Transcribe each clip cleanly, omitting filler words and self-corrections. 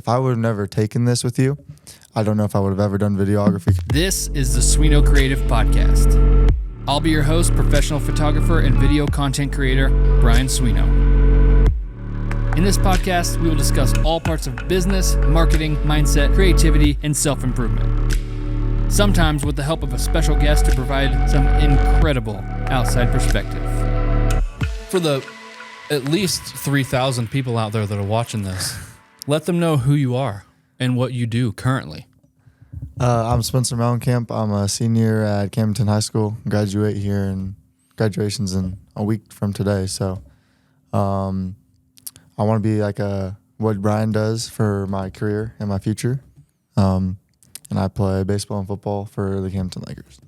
if I would have never taken this with you, I don't know if I would have ever done videography. This is the Swino Creative Podcast. I'll be your host, professional photographer and video content creator, Brian Swino. In this podcast, we will discuss all parts of business, marketing, mindset, creativity, and self-improvement. Sometimes with the help of a special guest to provide some incredible outside perspective. For the at least 3,000 people out there that are watching this, let them know who you are and what you do currently. I'm Spencer Mellencamp. I'm a senior at Camden High School. Graduate here, and graduation's in a week from today. So I want to be like what Brian does for my career and my future. And I play baseball and football for the Camden Lakers.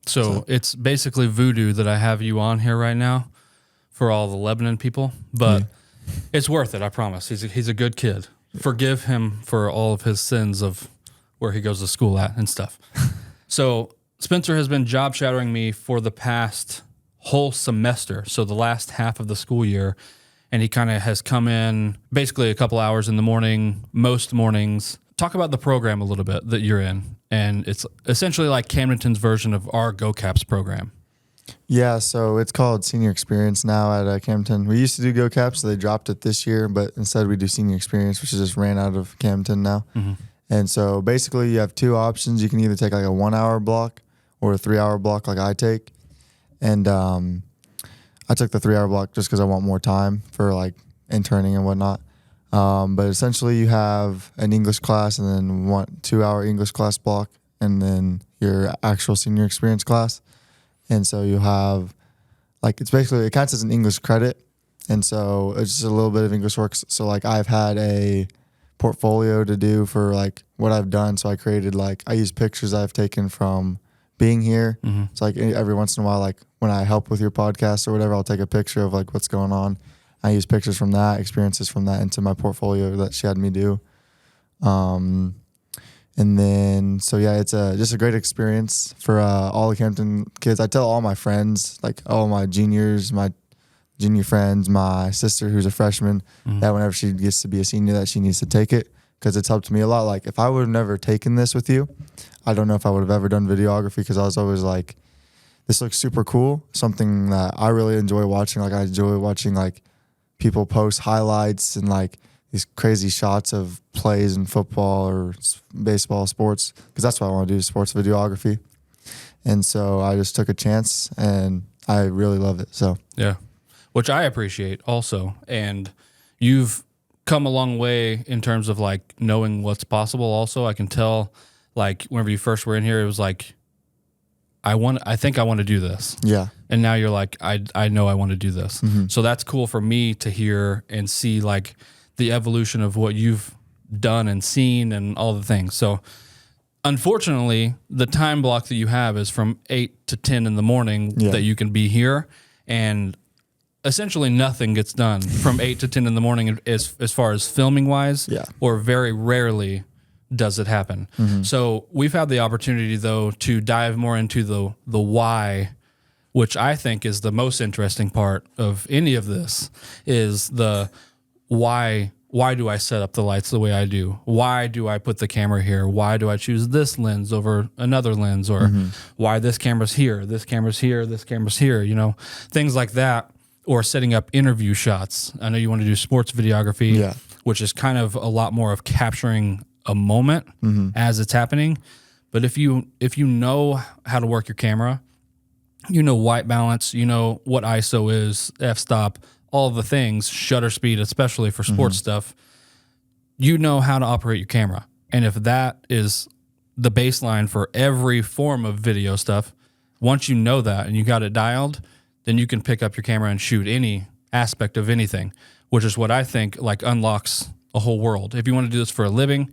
So it's basically voodoo that I have you on here right now for all the Lebanon people, but it's worth it, I promise. He's a good kid. Forgive him for all of his sins of where he goes to school at and stuff. So Spencer has been job shadowing me for the past whole semester, so the last half of the school year, and he kind of has come in basically a couple hours in the morning, most mornings. Talk about the program a little bit that you're in, and it's essentially like Camdenton's version of our Go Caps program. Yeah, so it's called Senior Experience now at Camden. We used to do Go Caps, so they dropped it this year, but instead we do Senior Experience, which is just ran out of Camden now. Mm-hmm. And so basically you have two options. You can either take like a 1 hour block or a 3 hour block like I take. And I took the 3 hour block just because I want more time for like interning and whatnot. But essentially you have an English class and then 1 2 hour English class block and then your actual Senior Experience class. And so you have, like, it's basically, it counts as an English credit. And so it's just a little bit of English work. So, like, I've had a portfolio to do for, like, what I've done. So I created, like, I use pictures I've taken from being here. Mm-hmm. So, like, every once in a while, like, when I help with your podcast or whatever, I'll take a picture of, like, what's going on. I use pictures from that, experiences from that into my portfolio that she had me do. And then, so yeah, it's just a great experience for all the Camden kids. I tell all my friends, like all my juniors, my junior friends, my sister who's a freshman, that whenever she gets to be a senior, that she needs to take it because it's helped me a lot. Like if I would have never taken this with you, I don't know if I would have ever done videography because I was always like, this looks super cool, something that I really enjoy watching. Like I enjoy watching like people post highlights and like these crazy shots of plays in football or baseball, sports, because that's what I want to do, sports videography. And so I just took a chance, and I really love it. So yeah, which I appreciate also. And you've come a long way in terms of like knowing what's possible. Also, I can tell, like whenever you first were in here, it was like, I think I want to do this. Yeah. And now you're like, I know I want to do this. Mm-hmm. So that's cool for me to hear and see like the evolution of what you've done and seen and all the things. So unfortunately, the time block that you have is from 8 to 10 in the morning that you can be here. And essentially nothing gets done from 8 to 10 in the morning as far as filming wise, or very rarely does it happen. Mm-hmm. So we've had the opportunity though to dive more into the why, which I think is the most interesting part of any of this, is the why do I set up the lights the way I do? Why do I put the camera here? Why do I choose this lens over another lens? Or why this camera's here, this camera's here, this camera's here, you know, things like that. Or setting up interview shots. I know you want to do sports videography, which is kind of a lot more of capturing a moment as it's happening. But if you know how to work your camera, you know white balance, you know what ISO is, f-stop, all the things, shutter speed, especially for sports stuff, you know how to operate your camera. And if that is the baseline for every form of video stuff, once you know that and you got it dialed, then you can pick up your camera and shoot any aspect of anything, which is what I think like unlocks a whole world. If you want to do this for a living,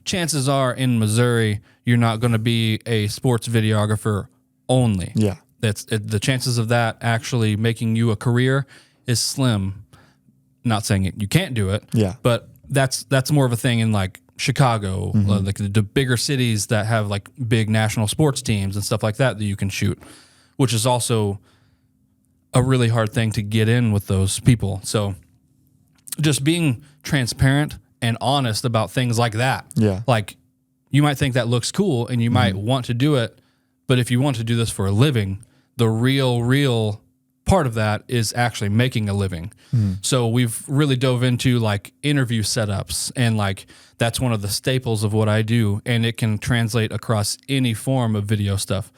chances are in Missouri, you're not going to be a sports videographer only. Yeah. The chances of that actually making you a career is slim. Not saying you can't do it, but that's more of a thing in like Chicago, like the bigger cities that have like big national sports teams and stuff like that you can shoot, which is also a really hard thing to get in with those people. So just being transparent and honest about things like that. Yeah. Like, you might think that looks cool and you might want to do it, but if you want to do this for a living, the real part of that is actually making a living. So we've really dove into like interview setups, and like that's one of the staples of what I do, and it can translate across any form of video stuff.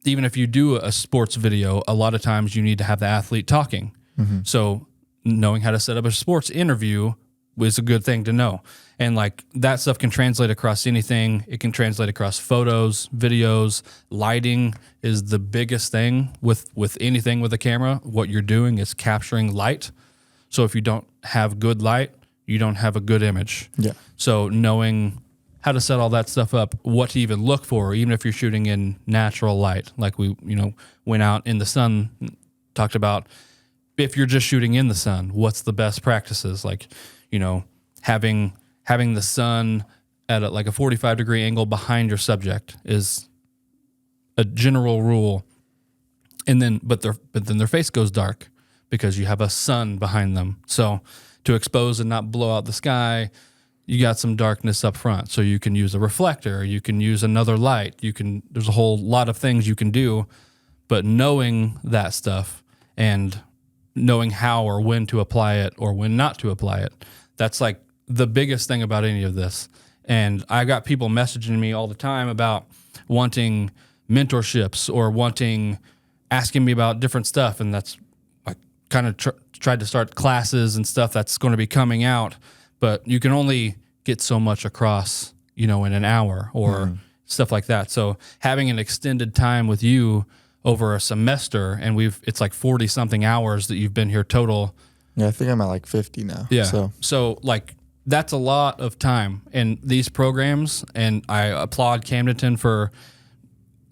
Even if you do a sports video, a lot of times you need to have the athlete talking. So knowing how to set up a sports interview is a good thing to know. And like that stuff can translate across anything. It can translate across photos, videos. Lighting is the biggest thing with anything with a camera. What you're doing is capturing light. So if you don't have good light, you don't have a good image. Yeah. So knowing how to set all that stuff up, what to even look for, even if you're shooting in natural light, like we, went out in the sun, talked about if you're just shooting in the sun, what's the best practices? Like, having the sun at like a 45-degree angle behind your subject is a general rule. And then, but then their face goes dark because you have a sun behind them. So to expose and not blow out the sky, you got some darkness up front. So you can use a reflector, you can use another light, there's a whole lot of things you can do, but knowing that stuff and knowing how or when to apply it or when not to apply it, that's like the biggest thing about any of this. And I got people messaging me all the time about wanting mentorships or asking me about different stuff. And that's, I kind of tried to start classes and stuff that's going to be coming out, but you can only get so much across, in an hour or stuff like that. So having an extended time with you over a semester, and it's like 40 something hours that you've been here total. Yeah, I think I'm at like 50 now. Yeah. So like that's a lot of time. And these programs, and I applaud Camden for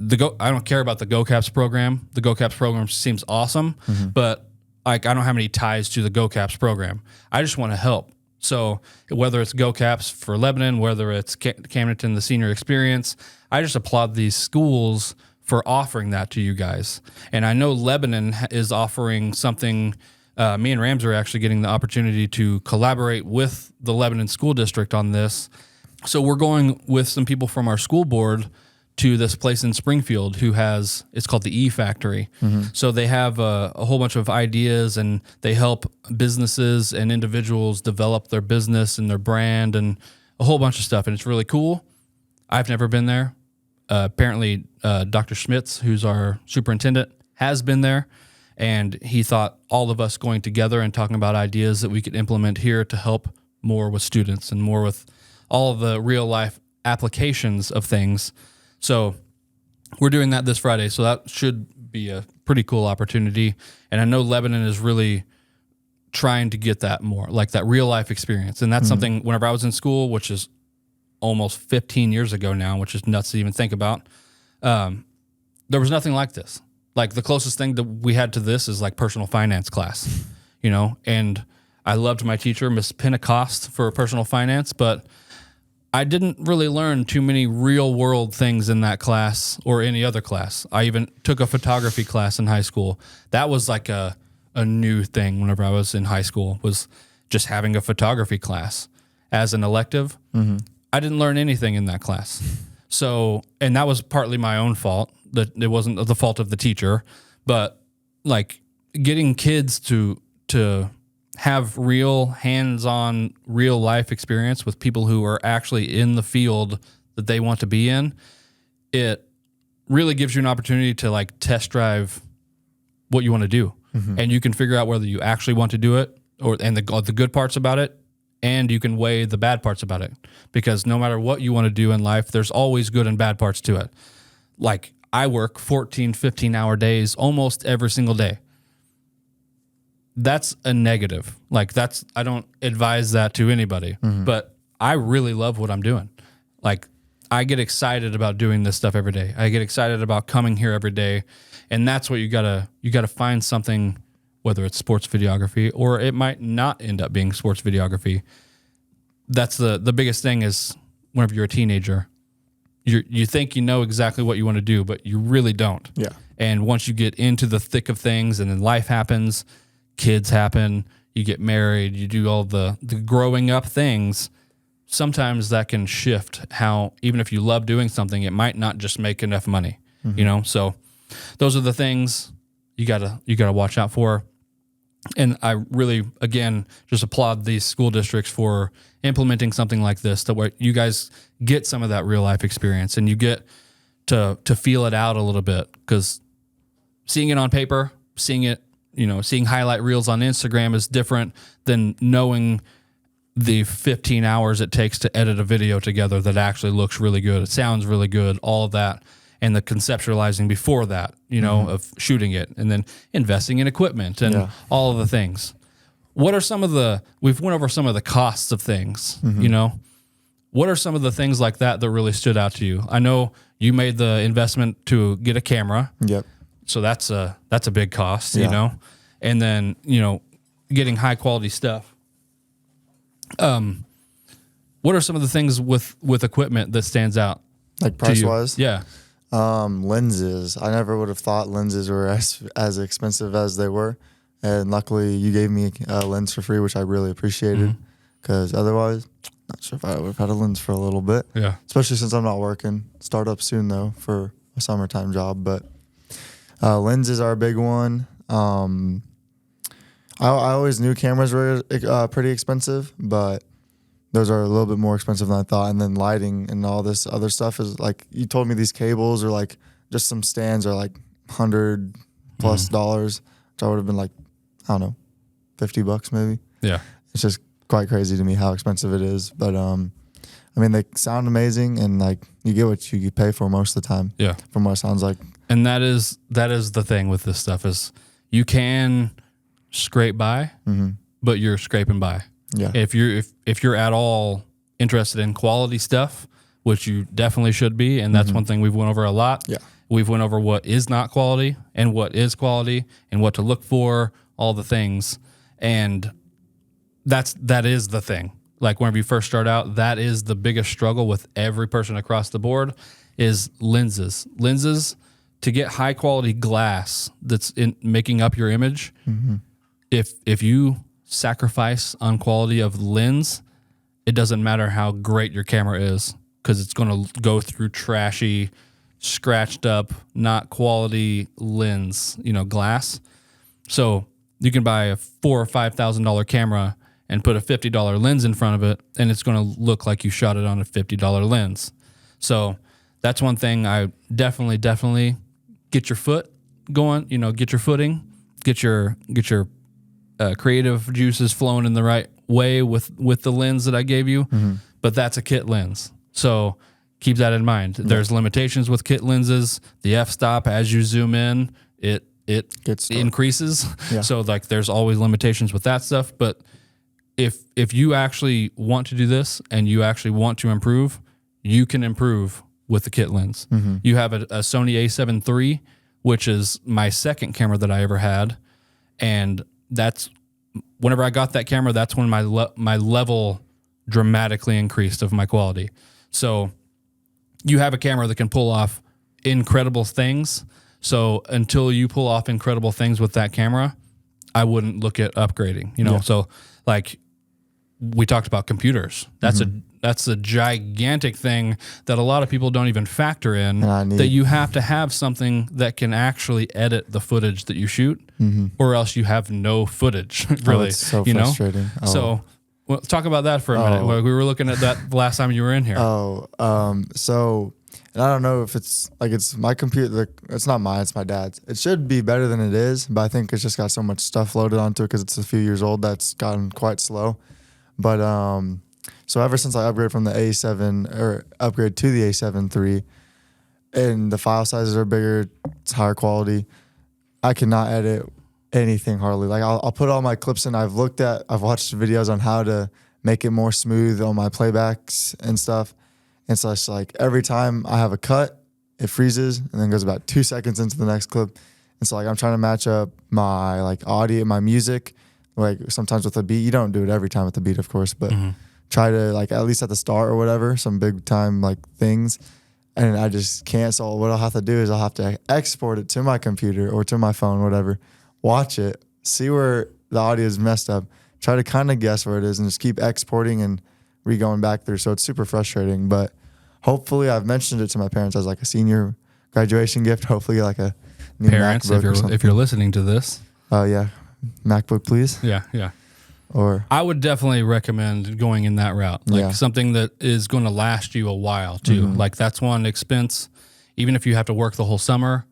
I don't care about the GoCaps program. The GoCaps program seems awesome, but like I don't have any ties to the GoCaps program. I just want to help. So whether it's GoCaps for Lebanon, whether it's Camden, the senior experience, I just applaud these schools for offering that to you guys. And I know Lebanon is offering something. Me and Rams are actually getting the opportunity to collaborate with the Lebanon School District on this. So we're going with some people from our school board to this place in Springfield it's called the E Factory. So they have a whole bunch of ideas, and they help businesses and individuals develop their business and their brand and a whole bunch of stuff. And it's really cool. I've never been there. Apparently, Dr. Schmitz, who's our superintendent, has been there. And he thought all of us going together and talking about ideas that we could implement here to help more with students and more with all of the real life applications of things. So we're doing that this Friday. So that should be a pretty cool opportunity. And I know Lebanon is really trying to get that more, like that real life experience. And that's something whenever I was in school, which is almost 15 years ago now, which is nuts to even think about, there was nothing like this. Like the closest thing that we had to this is like personal finance class, and I loved my teacher, Miss Pentecost, for personal finance, but I didn't really learn too many real world things in that class or any other class. I even took a photography class in high school. That was like a new thing whenever I was in high school, was just having a photography class as an elective. I didn't learn anything in that class. So, and that was partly my own fault. That it wasn't the fault of the teacher, but like getting kids to have real hands-on, real life experience with people who are actually in the field that they want to be in, it really gives you an opportunity to like test drive what you want to do, and you can figure out whether you actually want to do it and the good parts about it. And you can weigh the bad parts about it, because no matter what you want to do in life, there's always good and bad parts to it. Like I work 14, 15-hour days almost every single day. That's a negative. Like I don't advise that to anybody, but I really love what I'm doing. Like I get excited about doing this stuff every day. I get excited about coming here every day. And that's what you gotta find something, whether it's sports videography or it might not end up being sports videography. That's the biggest thing is whenever you're a teenager, you think you know exactly what you want to do, but you really don't. Yeah. And once you get into the thick of things and then life happens, kids happen, you get married, you do all the growing up things, sometimes that can shift how, even if you love doing something, it might not just make enough money, you know? So those are the things you gotta watch out for. And I really, again, just applaud these school districts for implementing something like this, that where you guys get some of that real life experience and you get to feel it out a little bit, because seeing it on paper, seeing it, you know, seeing highlight reels on Instagram is different than knowing the 15 hours it takes to edit a video together that actually looks really good. It sounds really good, all of that. And the conceptualizing before that, you know, of shooting it, and then investing in equipment and all of the things. What are some of we've went over some of the costs of things, you know, what are some of the things like that that really stood out to you? I know you made the investment to get a camera. Yep. So that's a big cost, you know, and then, you know, getting high quality stuff. What are some of the things with equipment that stands out? Like price wise? Yeah. Lenses. I never would have thought lenses were as expensive as they were. And luckily you gave me a lens for free, which I really appreciated, because otherwise, not sure if I would have had a lens for a little bit. Yeah. Especially since I'm not working. Start up soon though for a summertime job. But lenses are a big one. I always knew cameras were pretty expensive, but those are a little bit more expensive than I thought. And then lighting and all this other stuff is like, you told me these cables or like just some stands are like $100+ dollars, which I would have been like, I don't know, $50 maybe. Yeah. It's just quite crazy to me how expensive it is. But I mean, they sound amazing, and like you get what you pay for most of the time. Yeah. From what it sounds like. And that is the thing with this stuff, is you can scrape by, but you're scraping by. Yeah. If you're at all interested in quality stuff, which you definitely should be, and that's one thing we've went over a lot. Yeah. We've went over what is not quality and what is quality and what to look for, all the things. And that is the thing. Like whenever you first start out, that is the biggest struggle with every person across the board is lenses. Lenses, to get high quality glass that's in making up your image. If you sacrifice on quality of lens, it doesn't matter how great your camera is, because it's going to go through trashy, scratched up, not quality lens, you know, glass. So you can buy a $4,000 or $5,000 camera and put a $50 lens in front of it, and it's going to look like you shot it on a $50 lens. So that's one thing. I definitely get your foot going, you know, get your footing, get your creative juices flowing in the right way with the lens that I gave you. But that's a kit lens. So keep that in mind. There's limitations with kit lenses. The f-stop, as you zoom in, it increases. Yeah. So like there's always limitations with that stuff. But if you actually want to do this and you actually want to improve, you can improve with the kit lens. You have a Sony a7 III, which is my second camera that I ever had. And that's whenever I got that camera, that's when my level dramatically increased of my quality. So you have a camera that can pull off incredible things. So until you pull off incredible things with that camera, I wouldn't look at upgrading, you know? Yeah. So like we talked about computers. That's a gigantic thing that a lot of people don't even factor in, that you have to have something that can actually edit the footage that you shoot, or else you have no footage, really. It's so frustrating. Know? So well, talk about that for a minute. We were looking at that the last time you were in here. So, and I don't know if it's my computer. It's not mine, it's my dad's. It should be better than it is, but I think it's just got so much stuff loaded onto it because it's a few years old that's gotten quite slow. But so ever since I upgraded from the A7 or upgrade to the A7 III, and the file sizes are bigger, it's higher quality, I cannot edit anything hardly. Like I'll put all my clips in. I've watched videos on how to make it more smooth on my playbacks and stuff. And so it's like every time I have a cut, it freezes and then goes about 2 seconds into the next clip. And so like I'm trying to match up my like audio, my music, like sometimes with a beat. You don't do it every time with the beat, of course, but try to like at least at the start or whatever, some big time like things. And I just can't. So what I'll have to do is I'll have to export it to my computer or to my phone, whatever, watch it, see where the audio is messed up, try to kind of guess where it is, and just keep exporting and going back through. So it's super frustrating. But hopefully, I've mentioned it to my parents as like a senior graduation gift. Hopefully, like a new Parents, MacBook if you're listening to this, yeah, MacBook, please. yeah. Or I would definitely recommend going in that route, like Yeah. something that is going to last you a while too. Like that's one expense, even if you have to work the whole summer,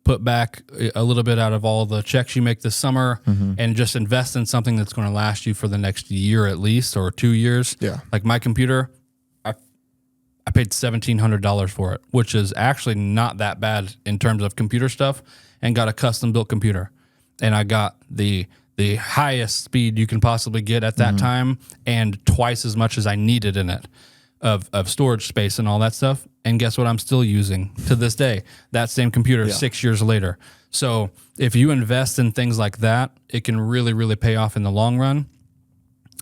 put back a little bit out of all the checks you make this summer and just invest in something that's going to last you for the next year at least, or 2 years. Yeah. Like my computer, I paid $1,700 for it, which is actually not that bad in terms of computer stuff, and got a custom built computer. And I got the highest speed you can possibly get at that time, and twice as much as I needed in it of storage space and all that stuff. And guess what? I'm still using to this day, that same computer 6 years later. So if you invest in things like that, it can really, really pay off in the long run.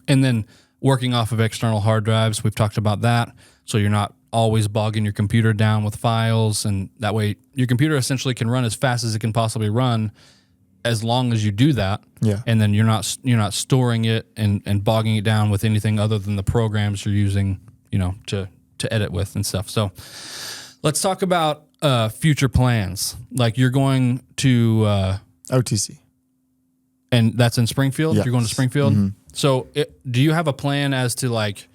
And then working off of external hard drives, we've talked about that. So you're not always bogging your computer down with files. And that way your computer essentially can run as fast as it can possibly run, as long as you do that. Yeah. And then you're not storing it and bogging it down with anything other than the programs you're using, to edit with and stuff. So let's talk about future plans. Like you're going to OTC. And that's in Springfield? Yes. You're going to Springfield? Mm-hmm. So do you have a plan as to like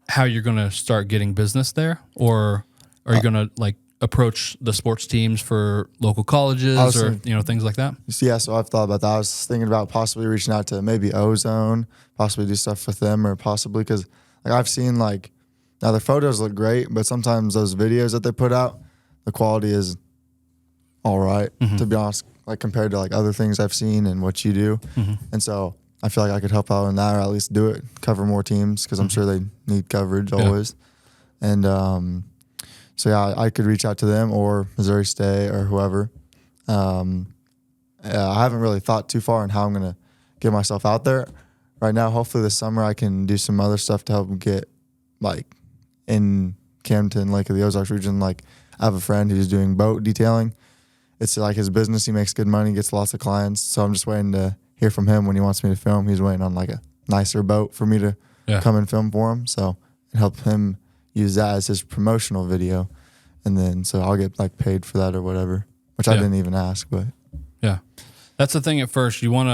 how you're going to start getting business there? Or are you going to like approach the sports teams for local colleges or things like that? Yeah, so I've thought about that. I was thinking about possibly reaching out to maybe Ozone, possibly do stuff with them, or possibly because like I've seen like now the photos look great, but sometimes those videos that they put out, the quality is all right, to be honest, like compared to like other things I've seen and what you do. And so I feel like I could help out in that, or at least do it, cover more teams, because I'm sure they need coverage always. And so yeah, I could reach out to them or Missouri State or whoever. I haven't really thought too far on how I'm gonna get myself out there right now. Hopefully this summer I can do some other stuff to help get like in Camden, Lake of the Ozarks region. Like I have a friend who's doing boat detailing. It's like his business. He makes good money, gets lots of clients. So I'm just waiting to hear from him when he wants me to film. He's waiting on like a nicer boat for me to come and film for him. So and help him use that as his promotional video. And then, so I'll get like paid for that or whatever, which I didn't even ask, but. Yeah. That's the thing at first. You're going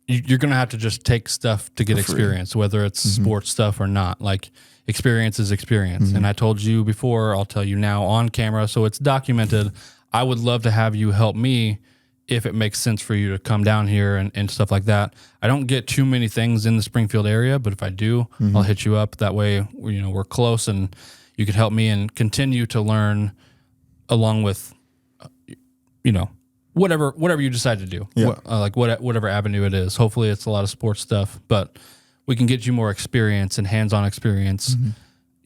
to have to just take stuff to get experience, whether it's sports stuff or not. Like experience is experience. And I told you before, I'll tell you now on camera, so it's documented. I would love to have you help me if it makes sense for you to come down here and stuff like that. I don't get too many things in the Springfield area, but if I do, I'll hit you up. That way, we're close and you can help me and continue to learn along with, whatever you decide to do, whatever avenue it is. Hopefully it's a lot of sports stuff, but we can get you more experience and hands-on experience,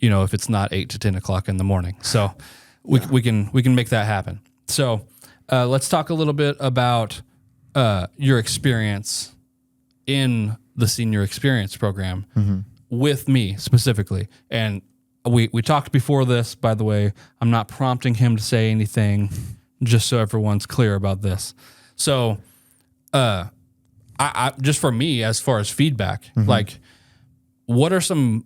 if it's not 8 to 10 o'clock in the morning. So we can make that happen. So let's talk a little bit about your experience in the senior experience program with me specifically. And we talked before this, by the way. I'm not prompting him to say anything, just so everyone's clear about this. So I just for me, as far as feedback, like what are some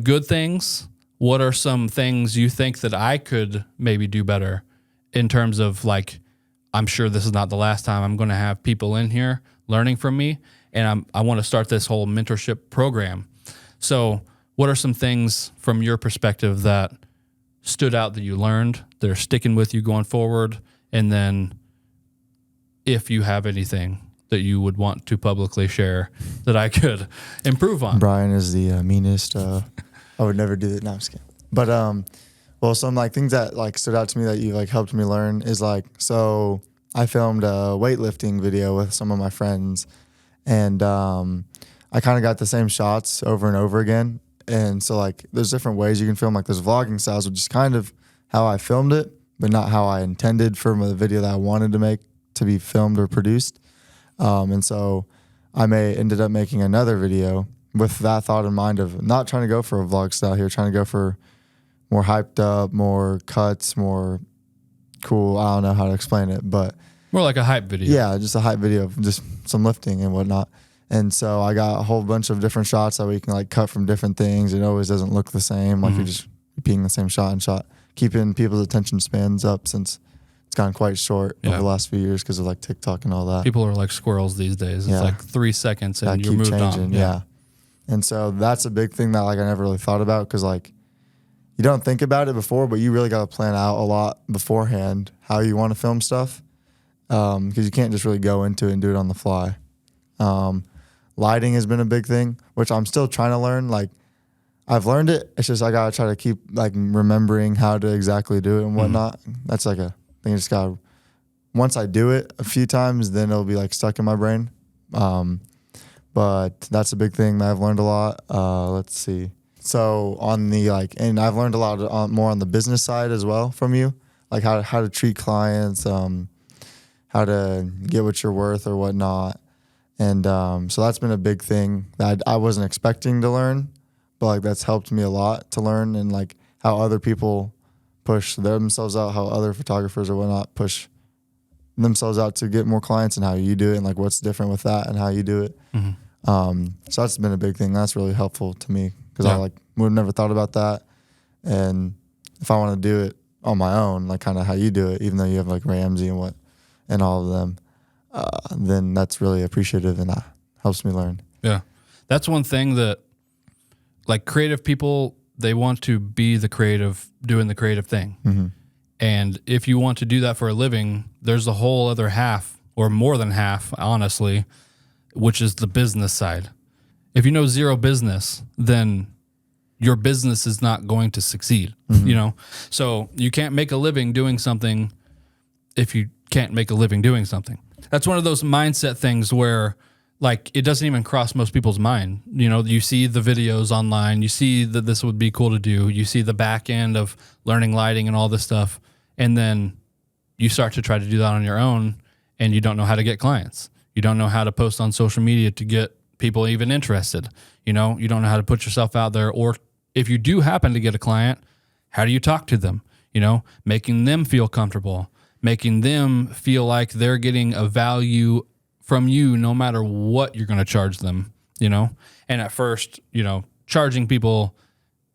good things? What are some things you think that I could maybe do better in terms of like, I'm sure this is not the last time I'm going to have people in here learning from me, and I want to start this whole mentorship program. So what are some things from your perspective that stood out that you learned that are sticking with you going forward? And then if you have anything that you would want to publicly share that I could improve on. Brian is the meanest. I would never do that. No, I'm just kidding. But well, some like things that like stood out to me that you like helped me learn is like, so I filmed a weightlifting video with some of my friends, and I kind of got the same shots over and over again. And so like there's different ways you can film, like there's vlogging styles, which is kind of how I filmed it, but not how I intended for the video that I wanted to make to be filmed or produced. And so I ended up making another video with that thought in mind of not trying to go for a vlog style here, trying to go for more hyped up, more cuts, more cool. I don't know how to explain it, but more like a hype video. Yeah, just a hype video of just some lifting and whatnot. And so I got a whole bunch of different shots that we can like cut from different things. It always doesn't look the same. Like you're just repeating the same shot and shot, keeping people's attention spans up since it's gotten quite short over the last few years because of like TikTok and all that. People are like squirrels these days. It's like 3 seconds and you're moved on. Yeah. And so that's a big thing that like I never really thought about because like you don't think about it before, but you really got to plan out a lot beforehand how you want to film stuff because you can't just really go into it and do it on the fly. Lighting has been a big thing, which I'm still trying to learn. Like I've learned it. It's just I got to try to keep like remembering how to exactly do it and whatnot. That's like a thing. I just got to, once I do it a few times, then it'll be like stuck in my brain. But that's a big thing that I've learned a lot. Let's see. So on the like, and I've learned a lot more on the business side as well from you, like how to treat clients, how to get what you're worth or whatnot. And so that's been a big thing that I wasn't expecting to learn, but like that's helped me a lot to learn and like how other people push themselves out, how other photographers or whatnot push themselves out to get more clients and how you do it and like what's different with that and how you do it. So that's been a big thing. That's really helpful to me because I like would have never thought about that. And if I want to do it on my own, like kind of how you do it, even though you have like Ramsey and all of them, then that's really appreciative and that helps me learn. Yeah. That's one thing that like creative people, they want to be the creative, doing the creative thing. And if you want to do that for a living, there's a whole other half or more than half, honestly, which is the business side. If you know zero business, then your business is not going to succeed, you know? So you can't make a living doing something if you can't make a living doing something. That's one of those mindset things where like it doesn't even cross most people's mind. You know, you see the videos online, you see that this would be cool to do, you see the back end of learning lighting and all this stuff, and then you start to try to do that on your own and you don't know how to get clients. You don't know how to post on social media to get people even interested. You know, you don't know how to put yourself out there, or if you do happen to get a client, how do you talk to them? You know, making them feel comfortable, making them feel like they're getting a value from you no matter what you're going to charge them, you know? And at first, you know, charging people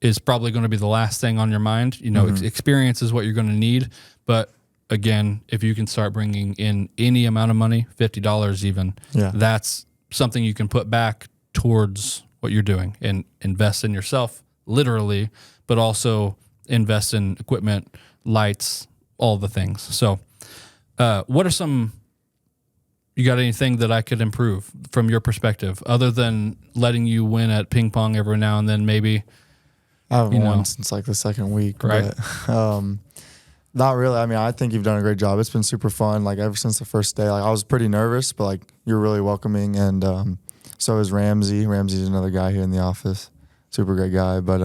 is probably going to be the last thing on your mind. You know, experience is what you're going to need. But again, if you can start bringing in any amount of money, $50 even, that's something you can put back towards what you're doing and invest in yourself, literally, but also invest in equipment, lights, all the things. So what are some, you got anything that I could improve from your perspective other than letting you win at ping pong every now and then maybe? I haven't won since like the second week, right? But, not really. I mean, I think you've done a great job. It's been super fun. Like ever since the first day, like I was pretty nervous, but like you're really welcoming. And so is Ramsey. Ramsey's another guy here in the office. Super great guy. But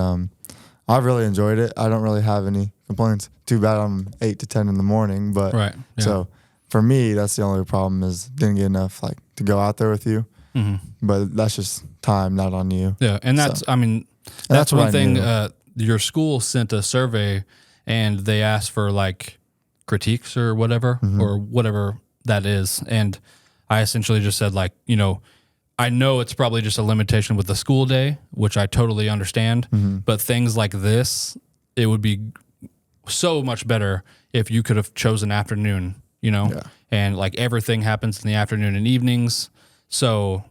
I've really enjoyed it. I don't really have any complaints. Too bad I'm 8 to 10 in the morning. But so for me, that's the only problem is didn't get enough like to go out there with you. But that's just time, not on you. Yeah, and that's I mean that's one thing. Your school sent a survey. And they asked for like critiques or whatever that is. And I essentially just said like, you know, I know it's probably just a limitation with the school day, which I totally understand. But things like this, it would be so much better if you could have chosen afternoon, you know, and like everything happens in the afternoon and evenings. So,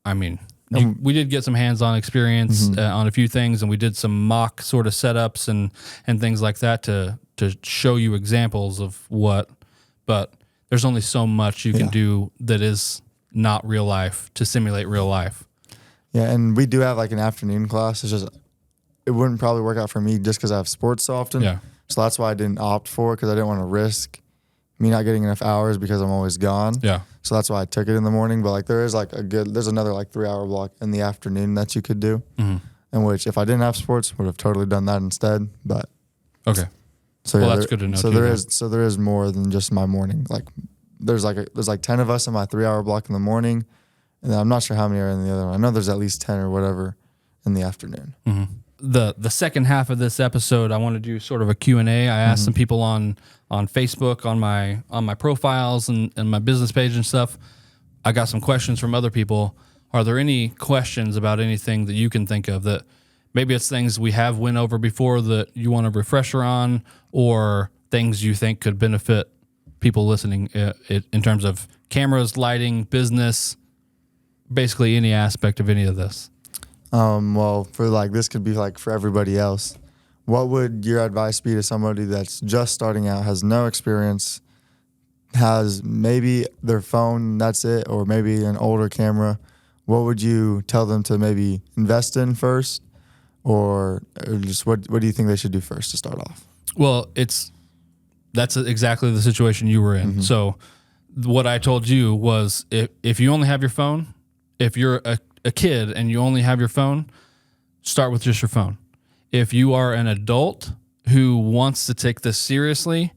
I mean, we did get some hands-on experience on a few things, and we did some mock sort of setups and things like that to show you examples of what. But there's only so much you can do that is not real life to simulate real life. Yeah, and we do have like an afternoon class. It's just it wouldn't probably work out for me just because I have sports so often. Yeah. So that's why I didn't opt for it because I didn't want to risk me not getting enough hours because I'm always gone. Yeah. So that's why I took it in the morning. But like there is like there's another like 3-hour block in the afternoon that you could do. In which if I didn't have sports, would have totally done that instead. But okay. So well, that's good to know. So there is more than just my morning. Like there's like 10 of us in my 3-hour block in the morning, and then I'm not sure how many are in the other one. I know there's at least 10 or whatever in the afternoon. The second half of this episode, I want to do sort of a Q&A. I asked some people on Facebook, on my profiles and my business page and stuff. I got some questions from other people. Are there any questions about anything that you can think of that maybe it's things we have went over before that you want a refresher on, or things you think could benefit people listening in terms of cameras, lighting, business, basically any aspect of any of this? Well, for like, this could be like for everybody else. What would your advice be to somebody that's just starting out, has no experience, has maybe their phone, that's it, or maybe an older camera? What would you tell them to maybe invest in first, or just what do you think they should do first to start off? Well, that's exactly the situation you were in. Mm-hmm. So what I told you was if you only have your phone, if you're a kid and you only have your phone, start with just your phone. If you are an adult who wants to take this seriously,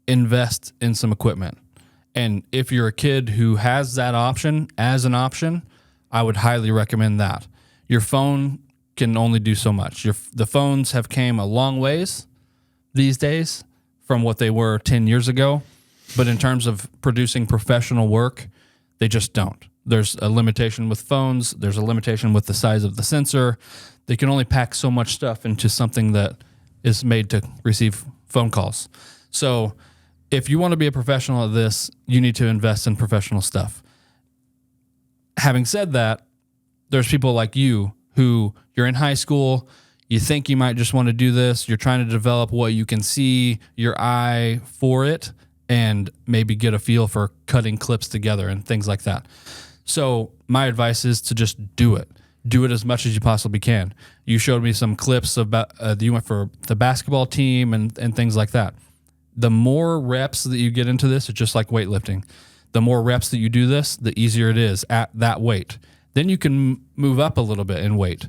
invest in some equipment. And if you're a kid who has that option as an option, I would highly recommend that. Your phone can only do so much. The phones have came a long ways these days from what they were 10 years ago. But in terms of producing professional work, they just don't. There's a limitation with phones. There's a limitation with the size of the sensor. They can only pack so much stuff into something that is made to receive phone calls. So if you want to be a professional at this, you need to invest in professional stuff. Having said that, there's people like you who you're in high school, you think you might just want to do this, you're trying to develop what you can see, your eye for it, and maybe get a feel for cutting clips together and things like that. So my advice is to just do it. Do it as much as you possibly can. You showed me some clips about you went for the basketball team and things like that. The more reps that you get into this, it's just like weightlifting. The more reps that you do this, the easier it is at that weight. Then you can move up a little bit in weight.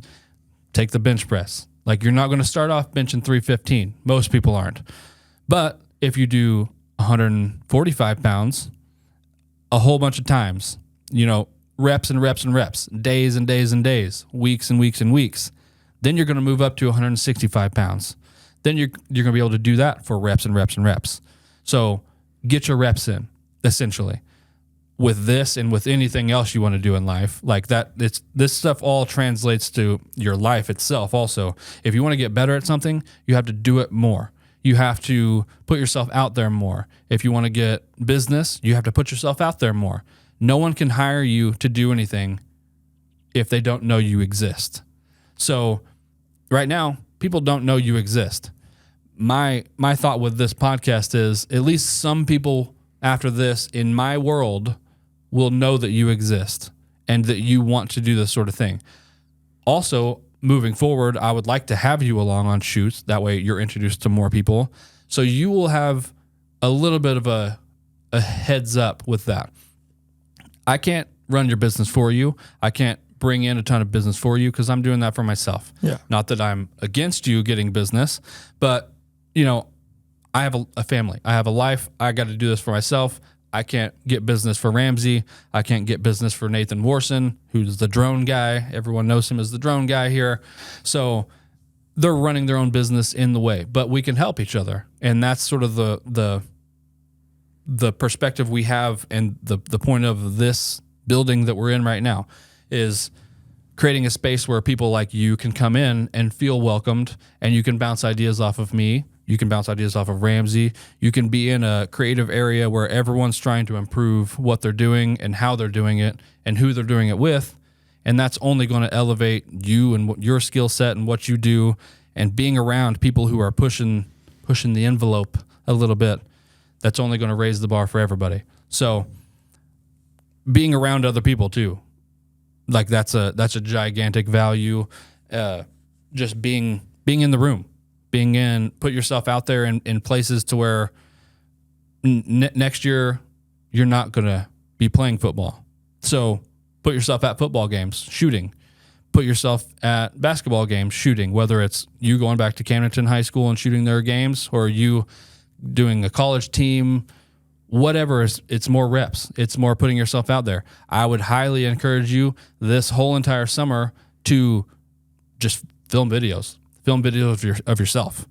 Take the bench press. Like, you're not going to start off benching 315. Most people aren't. But if you do 145 pounds a whole bunch of times, reps and reps and reps, days and days and days, weeks and weeks and weeks, then you're going to move up to 165 pounds. Then you're going to be able to do that for reps and reps and reps. So get your reps in, essentially. With this and with anything else you want to do in life, like that, this stuff all translates to your life itself also. If you want to get better at something, you have to do it more. You have to put yourself out there more. If you want to get business, you have to put yourself out there more. No one can hire you to do anything if they don't know you exist. So right now, people don't know you exist. My thought with this podcast is at least some people after this in my world will know that you exist and that you want to do this sort of thing. Also, moving forward, I would like to have you along on shoots. That way you're introduced to more people. So you will have a little bit of a heads up with that. I can't run your business for you. I can't bring in a ton of business for you because I'm doing that for myself. Yeah. Not that I'm against you getting business, but I have a family. I have a life. I got to do this for myself. I can't get business for Ramsey. I can't get business for Nathan Warson, who's the drone guy. Everyone knows him as the drone guy here. So they're running their own business in the way, but we can help each other. And that's sort of the perspective we have, and the point of this building that we're in right now is creating a space where people like you can come in and feel welcomed, and you can bounce ideas off of me. You can bounce ideas off of Ramsey. You can be in a creative area where everyone's trying to improve what they're doing and how they're doing it and who they're doing it with. And that's only going to elevate you and your skill set and what you do, and being around people who are pushing the envelope a little bit. That's only going to raise the bar for everybody. So being around other people too, like that's a gigantic value. Just being in the room. Put yourself out there in places to where next year you're not going to be playing football. So put yourself at football games, shooting. Put yourself at basketball games, shooting, whether it's you going back to Camdenton High School and shooting their games, or you doing a college team, whatever. It's more reps. It's more putting yourself out there. I would highly encourage you this whole entire summer to just film videos of yourself.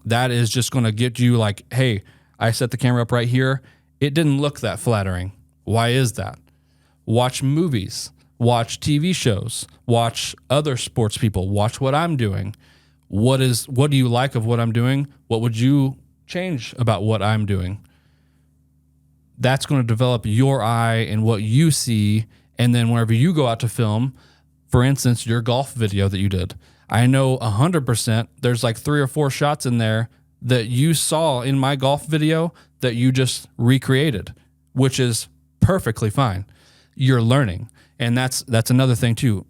That is just going to get you like, hey, I set the camera up right here. It didn't look that flattering. Why is that? watch movies, watch TV shows, watch other sports people, watch what I'm doing. What do you like of what I'm doing? What would you change about what I'm doing? That's going to develop your eye and what you see. And then whenever you go out to film, for instance, your golf video that you did, I know 100% there's like 3 or 4 shots in there that you saw in my golf video that you just recreated, which is perfectly fine. You're learning. And that's another thing too.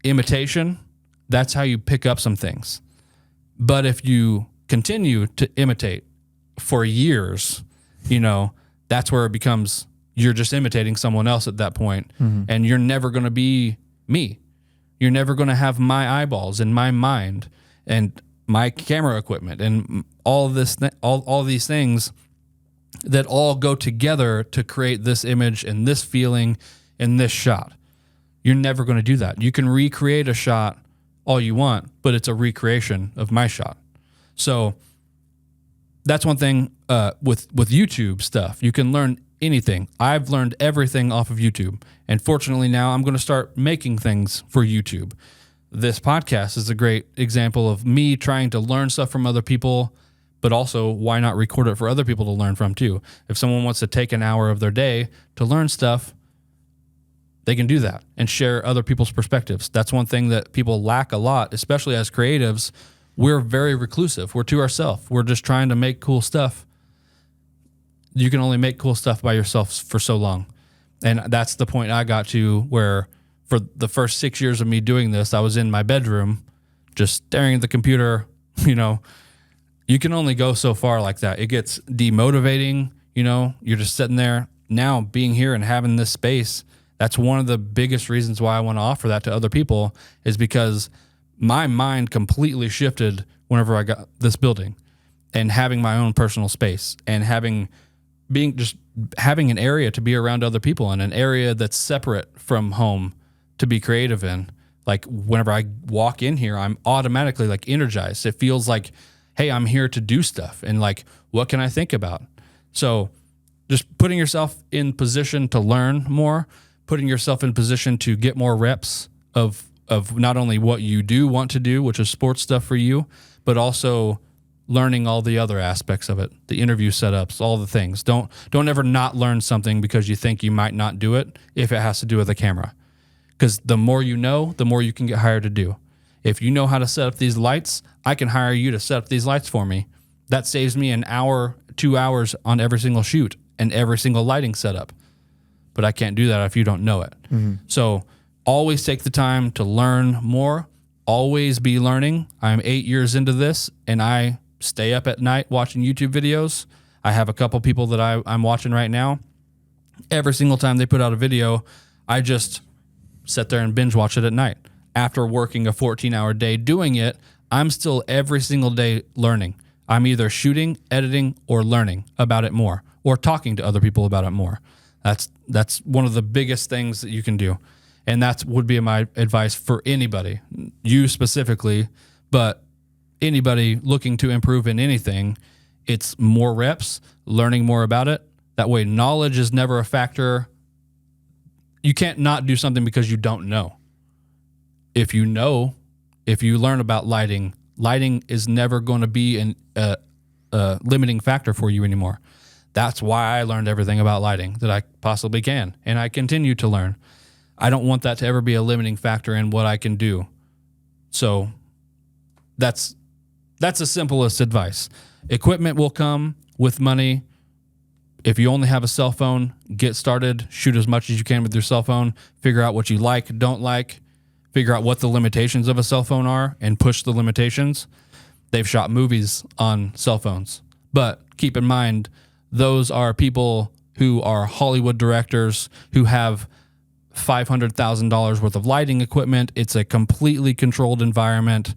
Imitation, that's how you pick up some things. But if you continue to imitate for years, that's where it becomes, you're just imitating someone else at that point, and you're never going to be me. You're never going to have my eyeballs and my mind and my camera equipment and all these things that all go together to create this image and this feeling and this shot. You're never going to do that. You can recreate a shot all you want, but it's a recreation of my shot. So that's one thing with YouTube stuff. You can learn anything. I've learned everything off of YouTube. And fortunately now I'm going to start making things for YouTube. This podcast is a great example of me trying to learn stuff from other people, but also why not record it for other people to learn from too? If someone wants to take an hour of their day to learn stuff, they can do that and share other people's perspectives. That's one thing that people lack a lot, especially as creatives. We're very reclusive. We're to ourselves. We're just trying to make cool stuff. You can only make cool stuff by yourself for so long. And that's the point I got to, where for the first 6 years of me doing this, I was in my bedroom just staring at the computer. You can only go so far like that. It gets demotivating. You're just sitting there. Now being here and having this space, that's one of the biggest reasons why I want to offer that to other people, is because my mind completely shifted whenever I got this building and having my own personal space and having an area to be around other people and an area that's separate from home to be creative in. Like whenever I walk in here, I'm automatically like energized. It feels like, hey, I'm here to do stuff. And like, what can I think about? So just putting yourself in position to learn more, putting yourself in position to get more reps of not only what you do want to do, which is sports stuff for you, but also learning all the other aspects of it, the interview setups, all the things. Don't ever not learn something because you think you might not do it if it has to do with a camera. Because the more you know, the more you can get hired to do. If you know how to set up these lights, I can hire you to set up these lights for me. That saves me an hour, 2 hours on every single shoot and every single lighting setup. But I can't do that if you don't know it. So always take the time to learn more. Always be learning. I'm 8 years into this, and I stay up at night watching YouTube videos. I have a couple people that I'm watching right now. Every single time they put out a video, I just sit there and binge watch it at night. After working a 14-hour day doing it, I'm still every single day learning. I'm either shooting, editing, or learning about it more, or talking to other people about it more. That's one of the biggest things that you can do. And that would be my advice for anybody, you specifically, but anybody looking to improve in anything. It's more reps, learning more about it. That way, knowledge is never a factor. You can't not do something because you don't know. If you learn about lighting is never going to be a limiting factor for you anymore. That's why I learned everything about lighting that I possibly can, and I continue to learn. I don't want that to ever be a limiting factor in what I can do. So that's the simplest advice. Equipment will come with money. If you only have a cell phone, get started. Shoot as much as you can with your cell phone. Figure out what you like, don't like. Figure out what the limitations of a cell phone are and push the limitations. They've shot movies on cell phones. But keep in mind, those are people who are Hollywood directors who have $500,000 worth of lighting equipment. It's a completely controlled environment.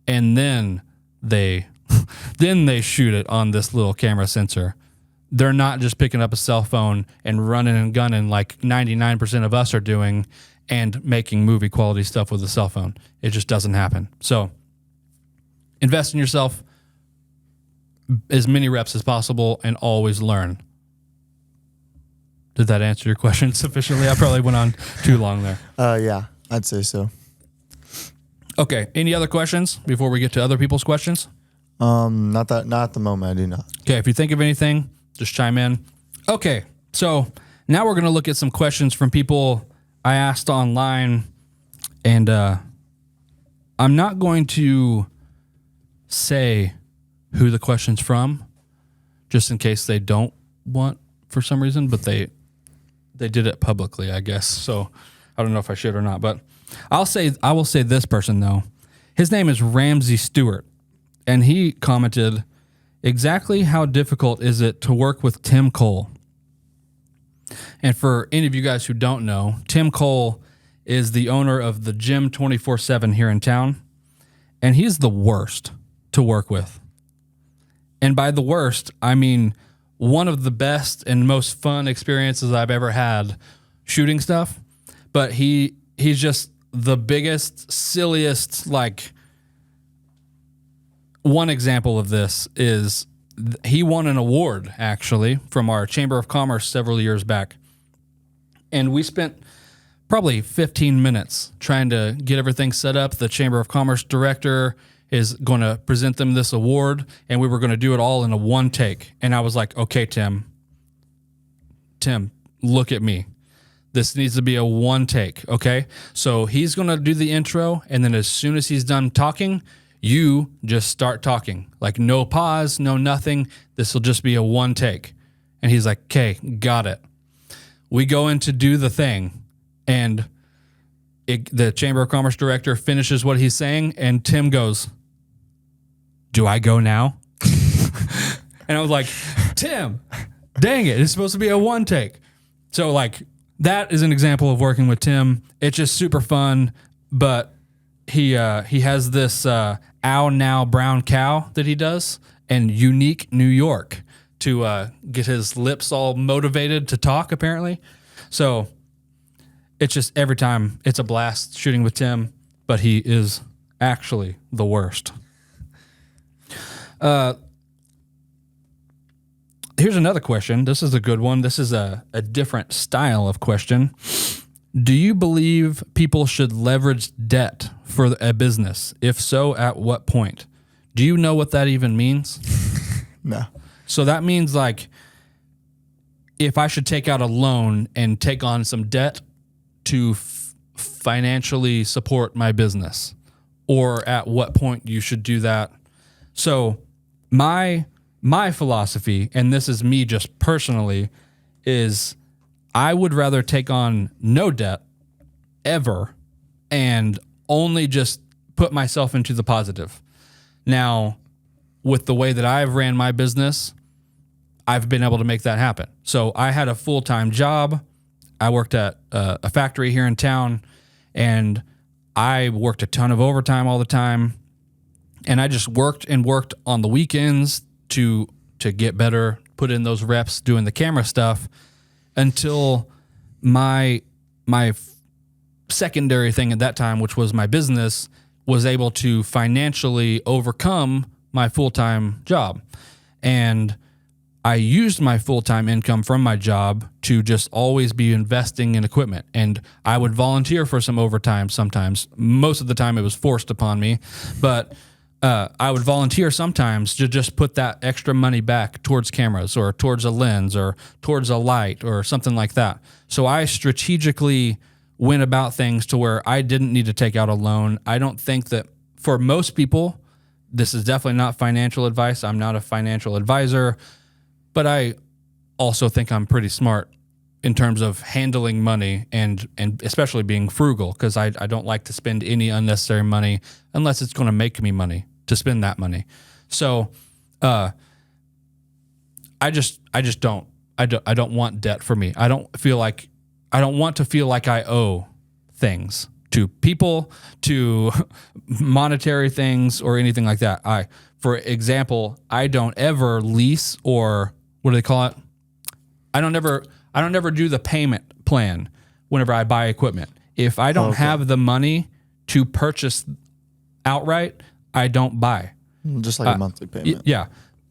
And then they shoot it on this little camera sensor. They're not just picking up a cell phone and running and gunning like 99% of us are doing and making movie quality stuff with a cell phone. It just doesn't happen. So invest in yourself, as many reps as possible, and always learn. Did that answer your question sufficiently? I probably went on too long there. Yeah, I'd say so. Okay. Any other questions before we get to other people's questions? Not at the moment. I do not. Okay. If you think of anything, just chime in. Okay. So now we're going to look at some questions from people I asked online, and I'm not going to say who the question's from, just in case they don't want for some reason, but they did it publicly, I guess. So I don't know if I should or not, but I will say this person though. His name is Ramsey Stewart, and he commented, exactly how difficult is it to work with Tim Cole? And for any of you guys who don't know, Tim Cole is the owner of the Gym 24/7 here in town, and he's the worst to work with. And by the worst, I mean one of the best and most fun experiences I've ever had shooting stuff. But he's just the biggest, silliest, like, one example of this is he won an award, actually, from our Chamber of Commerce several years back. And we spent probably 15 minutes trying to get everything set up. The Chamber of Commerce director is going to present them this award, and we were going to do it all in a one take. And I was like, okay, Tim, look at me. This needs to be a one take, okay? So he's going to do the intro, and then as soon as he's done talking, you just start talking. Like, no pause, no nothing. This will just be a one take. And he's like, okay, got it. We go in to do the thing, and the Chamber of Commerce director finishes what he's saying, and Tim goes, do I go now? And I was like, Tim, dang it, it's supposed to be a one take. So, like, that is an example of working with Tim. It's just super fun, but he has this ow now brown cow that he does in Unique New York to get his lips all motivated to talk, apparently. So it's just every time it's a blast shooting with Tim, but he is actually the worst. Here's another question. This is a good one. This is a different style of question. Do you believe people should leverage debt for a business? If so, at what point? Do you know what that even means? No. So that means, like, if I should take out a loan and take on some debt to financially support my business, or at what point you should do that. So my philosophy, and this is me just personally, is I would rather take on no debt ever and only just put myself into the positive. Now, with the way that I've ran my business, I've been able to make that happen. So I had a full-time job. I worked at a factory here in town, and I worked a ton of overtime all the time. And I just worked on the weekends to get better, put in those reps doing the camera stuff until my secondary thing at that time, which was my business, was able to financially overcome my full-time job. And I used my full-time income from my job to just always be investing in equipment. And I would volunteer for some overtime sometimes. Most of the time it was forced upon me, but I would volunteer sometimes to just put that extra money back towards cameras or towards a lens or towards a light or something like that. So I strategically went about things to where I didn't need to take out a loan. I don't think that for most people, this is definitely not financial advice. I'm not a financial advisor, but I also think I'm pretty smart in terms of handling money and especially being frugal, because I don't like to spend any unnecessary money unless it's going to make me money to spend that money. So I don't want debt for me. I don't want to feel like I owe things to people, to monetary things, or anything like that. For example, I don't ever lease, or what do they call it? I don't ever do the payment plan whenever I buy equipment. If I don't have the money to purchase outright, I don't buy. Just like a monthly payment. Yeah.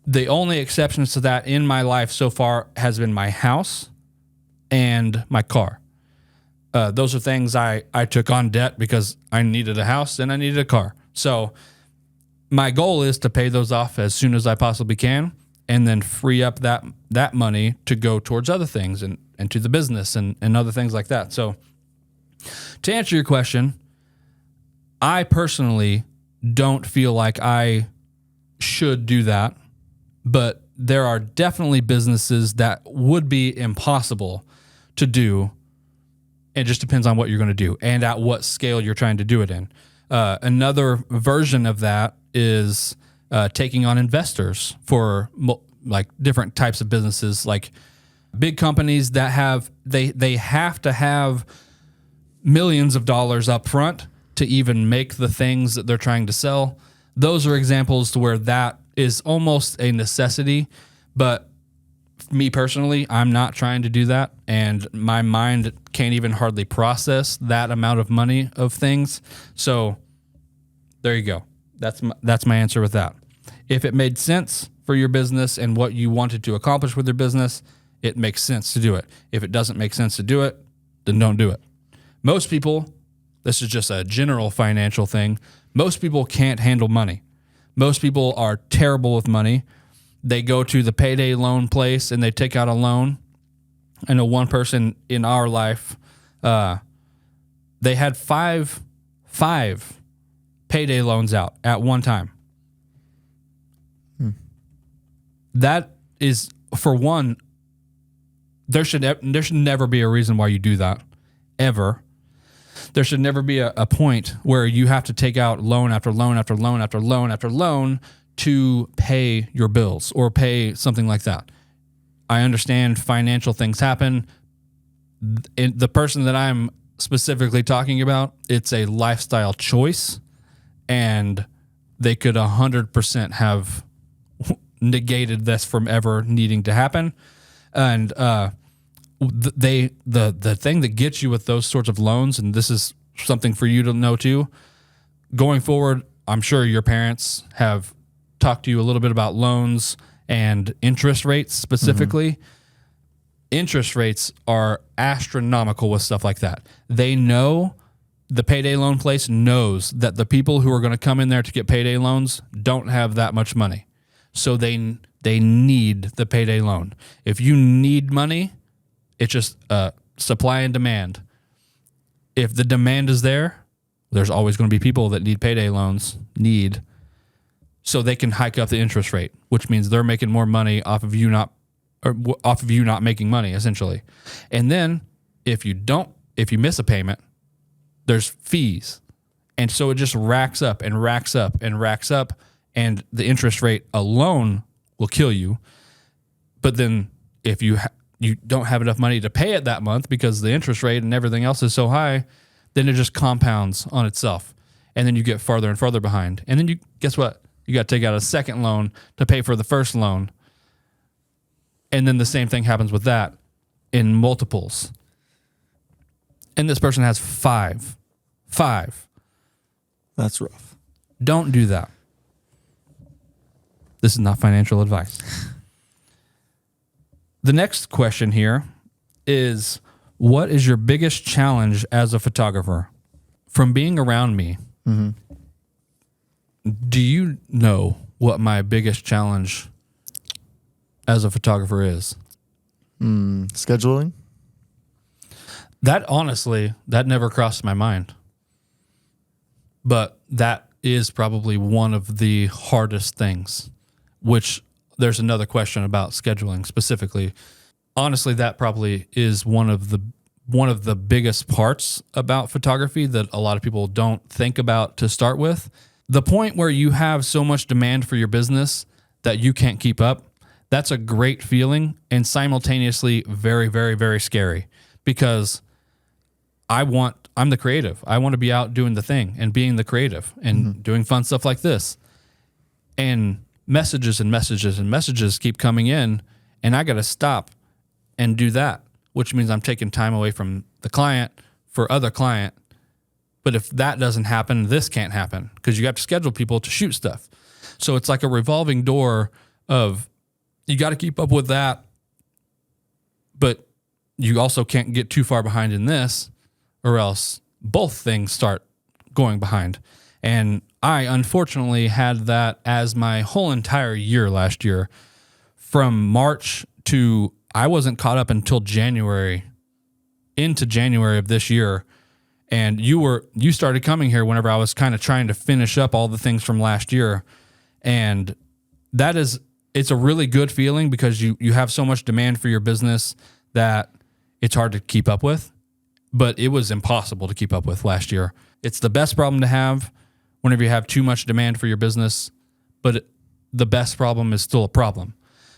The only exceptions to that in my life so far has been my house and my car. Those are things I took on debt because I needed a house and I needed a car. So my goal is to pay those off as soon as I possibly can, and then free up that money to go towards other things and to the business and other things like that. So to answer your question, I personally don't feel like I should do that, but there are definitely businesses that would be impossible to do. It just depends on what you're going to do and at what scale you're trying to do it in. Another version of that is taking on investors for like different types of businesses, like big companies that have they have to have millions of dollars up front to even make the things that they're trying to sell. Those are examples to where that is almost a necessity, but me personally, I'm not trying to do that, and my mind can't even hardly process that amount of money of things. So there you go. That's my answer with that. If it made sense for your business and what you wanted to accomplish with your business, it makes sense to do it. If it doesn't make sense to do it, then don't do it. Most people, this is just a general financial thing, most people can't handle money. Most people are terrible with money. They go to the payday loan place and they take out a loan. I know one person in our life, they had five payday loans out at one time. That is, for one, there should never be a reason why you do that, ever. There should never be a point where you have to take out loan after loan after loan after loan after loan to pay your bills or pay something like that. I understand financial things happen. The person that I'm specifically talking about, it's a lifestyle choice, and they could 100% have negated this from ever needing to happen. And the thing that gets you with those sorts of loans, and this is something for you to know too, going forward, I'm sure your parents have talked to you a little bit about loans and interest rates specifically. Mm-hmm. Interest rates are astronomical with stuff like that. They know, the payday loan place knows that the people who are going to come in there to get payday loans don't have that much money. So they need the payday loan. If you need money, it's just supply and demand. If the demand is there, there's always going to be people that need payday loans, so they can hike up the interest rate, which means they're making more money off of you not making money, essentially. And then if you miss a payment, there's fees. And so it just racks up and racks up and racks up, and the interest rate alone will kill you. But then if you don't have enough money to pay it that month because the interest rate and everything else is so high, then it just compounds on itself. And then you get farther and farther behind. And then guess what? You got to take out a second loan to pay for the first loan. And then the same thing happens with that in multiples. And this person has five. That's rough. Don't do that. This is not financial advice. The next question here is, what is your biggest challenge as a photographer? From being around me, mm-hmm. Do you know what my biggest challenge as a photographer is? Scheduling? That never crossed my mind. But that is probably one of the hardest things, which there's another question about scheduling specifically. Honestly, that probably is one of the biggest parts about photography that a lot of people don't think about to start with. The point where you have so much demand for your business that you can't keep up, that's a great feeling, and simultaneously very, very, very scary, because I'm the creative. I want to be out doing the thing and being the creative and mm-hmm. doing fun stuff like this. And messages and messages and messages keep coming in, and I got to stop and do that, which means I'm taking time away from the client for other client. But if that doesn't happen, this can't happen, because you have to schedule people to shoot stuff. So it's like a revolving door of, you got to keep up with that, but you also can't get too far behind in this, or else both things start going behind. And I unfortunately had that as my whole entire year last year. From March to, I wasn't caught up until January, into January of this year. And you started coming here whenever I was kind of trying to finish up all the things from last year. And it's a really good feeling because you have so much demand for your business that it's hard to keep up with, but it was impossible to keep up with last year. It's the best problem to have whenever you have too much demand for your business, but the best problem is still a problem.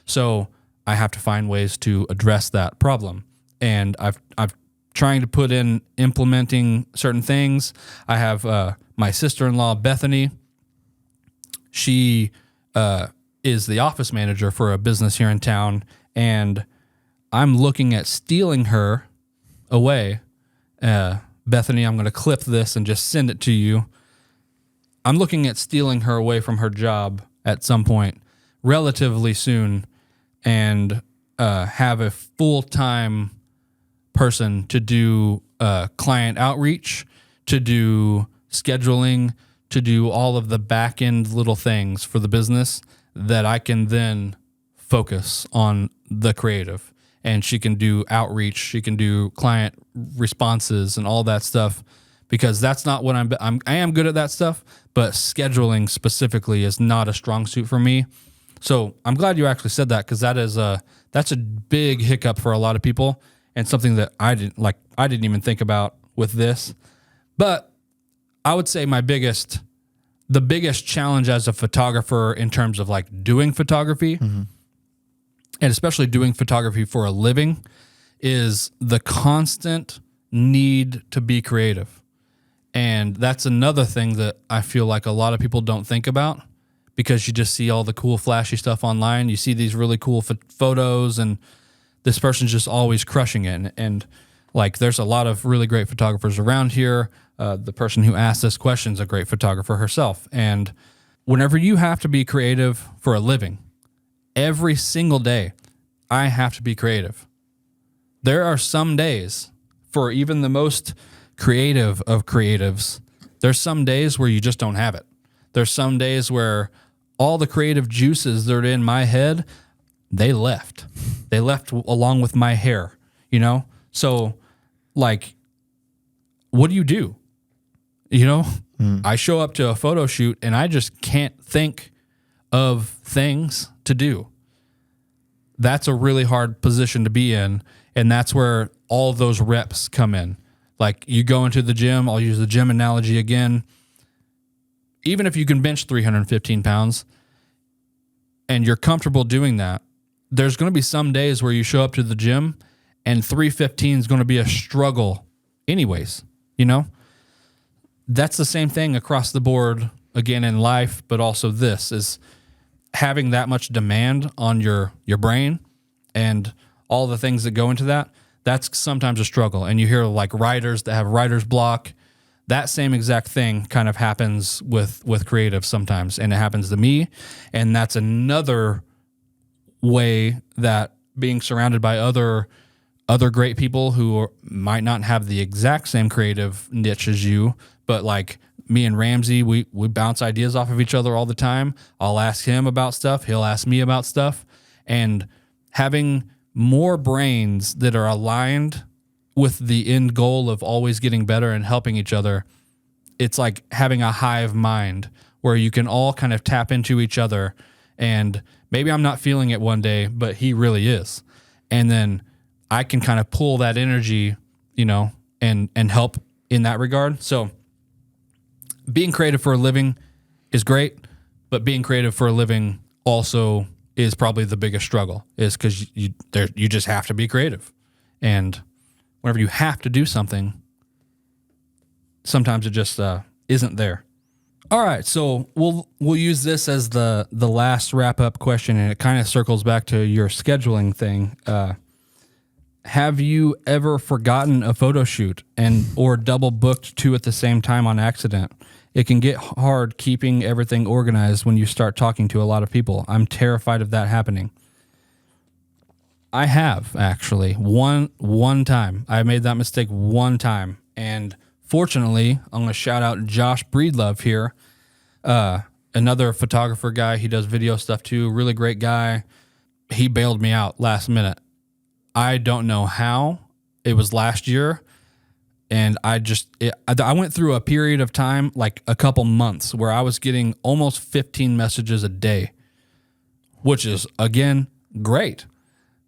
So I have to find ways to address that problem. And I've trying to put in implementing certain things. I have my sister-in-law, Bethany. She is the office manager for a business here in town, and I'm looking at stealing her away. Bethany, I'm going to clip this and just send it to you. I'm looking at stealing her away from her job at some point relatively soon and have a full-time person to do client outreach, to do scheduling, to do all of the back-end little things for the business that I can then focus on the creative. And she can do outreach, she can do client responses and all that stuff, because that's not what I am good at that stuff, but scheduling specifically is not a strong suit for me. So I'm glad you actually said that, because that's a big hiccup for a lot of people and something that I didn't even think about with this. But I would say the biggest challenge as a photographer in terms of like doing photography, and especially doing photography for a living, is the constant need to be creative. And that's another thing that I feel like a lot of people don't think about, because you just see all the cool flashy stuff online. You see these really cool photos, and this person's just always crushing it. And like, there's a lot of really great photographers around here. The person who asked this question is a great photographer herself. And whenever you have to be creative for a living, every single day, I have to be creative. There are some days, for even the most creative of creatives, there's some days where you just don't have it. There's some days where all the creative juices that are in my head, they left. They left along with my hair, you know? So, like, what do? You know? I show up to a photo shoot and I just can't think of things to do. That's a really hard position to be in, and that's where all of those reps come in. Like, you go into the gym, I'll use the gym analogy again. Even if you can bench 315 pounds and you're comfortable doing that, there's going to be some days where you show up to the gym and 315 is going to be a struggle anyways, you know? That's the same thing across the board, again, in life, but also this is having that much demand on your brain and all the things that go into that. That's sometimes a struggle. And you hear like writers that have writer's block. That same exact thing kind of happens with creatives sometimes, and it happens to me. And that's another way that being surrounded by other great people who might not have the exact same creative niche as you, but like me and Ramsey, we bounce ideas off of each other all the time. I'll ask him about stuff. He'll ask me about stuff. And having more brains that are aligned with the end goal of always getting better and helping each other, it's like having a hive mind where you can all kind of tap into each other. And maybe I'm not feeling it one day, but he really is. And then I can kind of pull that energy, you know, and help in that regard. So being creative for a living is great, but being creative for a living also is probably the biggest struggle, is because you just have to be creative. And whenever you have to do something, sometimes it just isn't there. All right, so we'll use this as the last wrap-up question, and it kind of circles back to your scheduling thing. Have you ever forgotten a photo shoot or double booked two at the same time on accident? It can get hard keeping everything organized when you start talking to a lot of people. I'm terrified of that happening. I have actually one time. I made that mistake one time, and fortunately, I'm going to shout out Josh Breedlove here, another photographer guy. He does video stuff too. Really great guy. He bailed me out last minute. I don't know how. It was last year, and I went through a period of time, like a couple months, where I was getting almost 15 messages a day, which is again great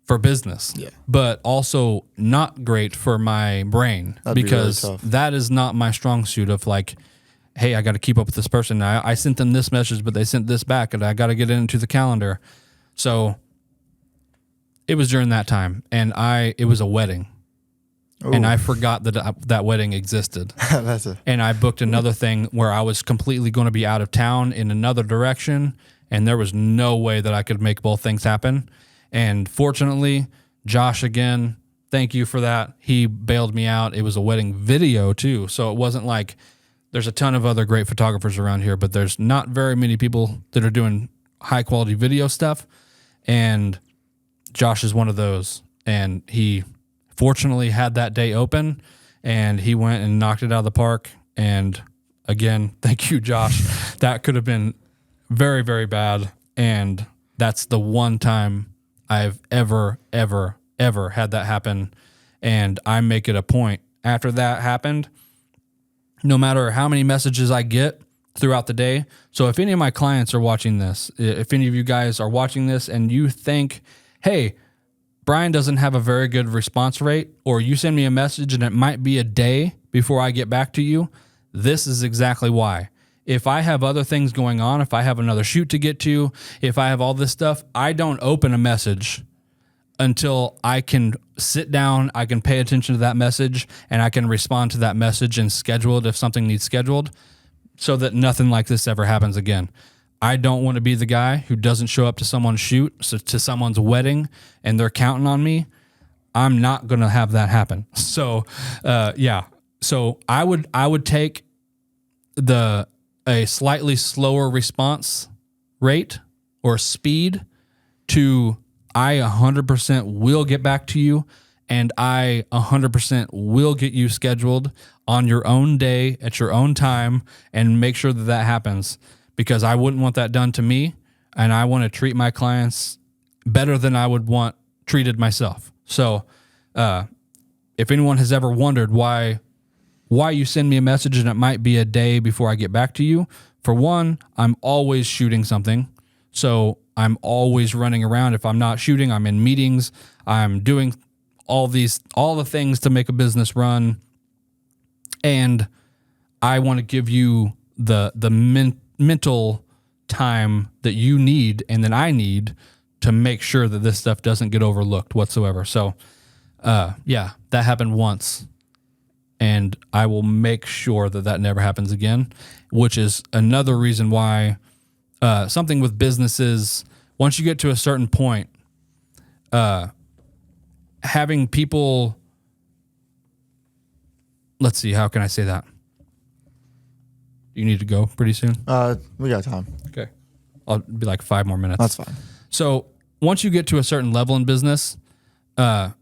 for business, but also not great for my brain. That'd because be really tough. That is not my strong suit of like, hey, I got to keep up with this person. I sent them this message, but they sent this back, and I got to get it into the calendar. So it was during that time, and it was a wedding. Ooh. And I forgot that wedding existed. And I booked another thing where I was completely going to be out of town in another direction, and there was no way that I could make both things happen. And fortunately, Josh, again, thank you for that. He bailed me out. It was a wedding video too. So it wasn't like there's a ton of other great photographers around here, but there's not very many people that are doing high quality video stuff. And Josh is one of those. And he fortunately had that day open, and he went and knocked it out of the park. And again, thank you, Josh. That could have been very, very bad. And that's the one time I've ever had that happen. And I make it a point after that happened, no matter how many messages I get throughout the day. So if any of my clients are watching this, if any of you guys are watching this and you think, hey, Brian doesn't have a very good response rate, or you send me a message and it might be a day before I get back to you, this is exactly why. If I have other things going on, if I have another shoot to get to, if I have all this stuff, I don't open a message until I can sit down, I can pay attention to that message, and I can respond to that message and schedule it if something needs scheduled, so that nothing like this ever happens again. I don't want to be the guy who doesn't show up to someone's shoot, so to someone's wedding, and they're counting on me. I'm not going to have that happen. So, yeah. So I would take a slightly slower response rate or speed to I 100% will get back to you, and I 100% will get you scheduled on your own day at your own time, and make sure that happens, because I wouldn't want that done to me, and I want to treat my clients better than I would want treated myself. So if anyone has ever wondered why you send me a message and it might be a day before I get back to you, for one, I'm always shooting something. So I'm always running around. If I'm not shooting, I'm in meetings. I'm doing all the things to make a business run. And I want to give you the mental time that you need and that I need to make sure that this stuff doesn't get overlooked whatsoever. So, yeah, that happened once. And I will make sure that never happens again, which is another reason why something with businesses, once you get to a certain point, having people, let's see, how can I say that? You need to go pretty soon? We got time. Okay. I'll be like 5 more minutes. That's fine. So once you get to a certain level in business, I've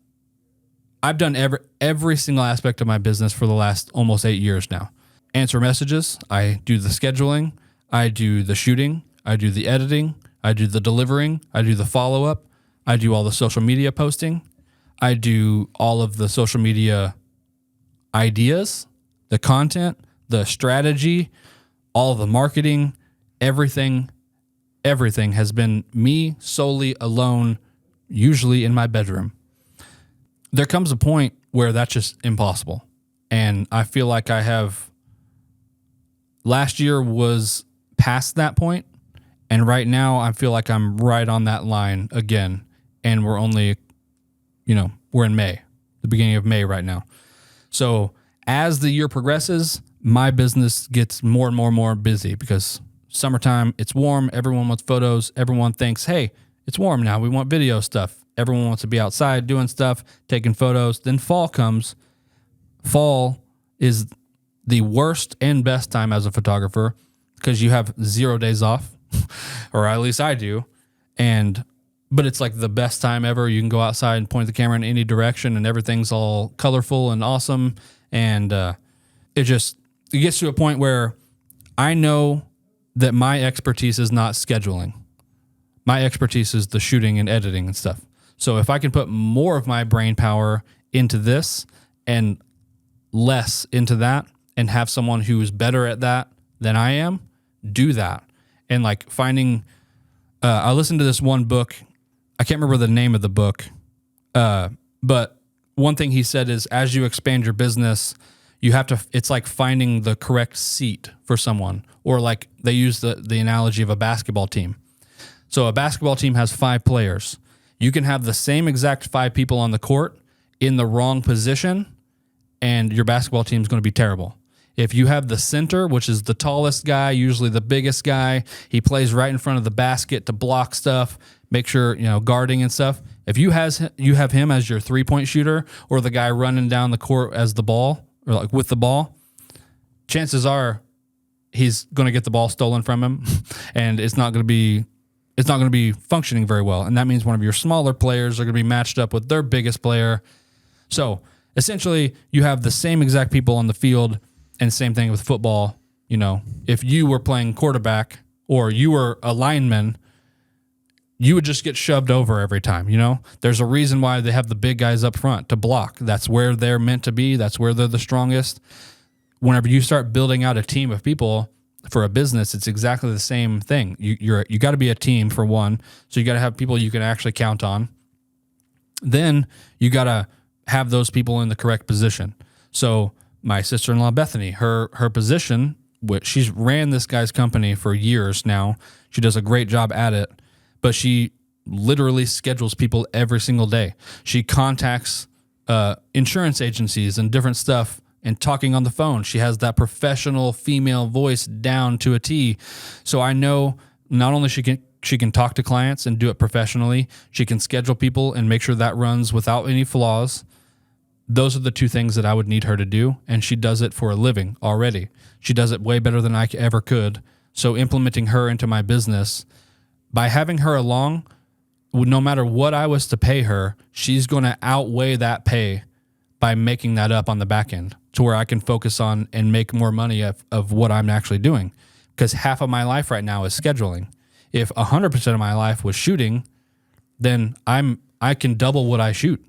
done every single aspect of my business for the last almost 8 years now. Answer messages. I do the scheduling. I do the shooting. I do the editing. I do the delivering. I do the follow-up. I do all the social media posting. I do all of the social media ideas, the content, the strategy, all the marketing, everything has been me solely alone, usually in my bedroom. There comes a point where that's just impossible. And I feel like last year was past that point. And right now I feel like I'm right on that line again. And we're only, we're in May, the beginning of May right now. So as the year progresses, my business gets more and more busy, because summertime, it's warm. Everyone wants photos. Everyone thinks, hey, it's warm now. We want video stuff. Everyone wants to be outside doing stuff, taking photos. Then fall comes. Fall is the worst and best time as a photographer, because you have 0 days off, or at least I do. And but it's like the best time ever. You can go outside and point the camera in any direction and everything's all colorful and awesome. And it gets to a point where I know that my expertise is not scheduling. My expertise is the shooting and editing and stuff. So if I can put more of my brain power into this and less into that and have someone who is better at that than I am, do that. And like finding, I listened to this one book. I can't remember the name of the book. But one thing he said is as you expand your business, you have to, it's like finding the correct seat for someone, or like they use the analogy of a basketball team. So a basketball team has 5 players. You can have the same exact 5 people on the court in the wrong position, and your basketball team is going to be terrible. If you have the center, which is the tallest guy, usually the biggest guy, he plays right in front of the basket to block stuff, make sure, guarding and stuff. If you have him as your 3-point shooter, or the guy running down the court as the ball, or like with the ball, chances are he's going to get the ball stolen from him, and it's not going to be functioning very well. And that means one of your smaller players are going to be matched up with their biggest player. So essentially, you have the same exact people on the field, and same thing with football. If you were playing quarterback or you were a lineman, you would just get shoved over every time. There's a reason why they have the big guys up front to block. That's where they're meant to be. That's where they're the strongest. Whenever you start building out a team of people for a business, it's exactly the same thing. You got to be a team for one. So you got to have people you can actually count on. Then you got to have those people in the correct position. So my sister-in-law, Bethany, her position, which she's ran this guy's company for years now. She does a great job at it, but she literally schedules people every single day. She contacts insurance agencies and different stuff and talking on the phone. She has that professional female voice down to a T. So I know not only she can talk to clients and do it professionally, she can schedule people and make sure that runs without any flaws. Those are the 2 things that I would need her to do, and she does it for a living already. She does it way better than I ever could. So implementing her into my business, by having her along, no matter what I was to pay her, she's going to outweigh that pay by making that up on the back end to where I can focus on and make more money of what I'm actually doing. Because half of my life right now is scheduling. If 100% of my life was shooting, then I can double what I shoot,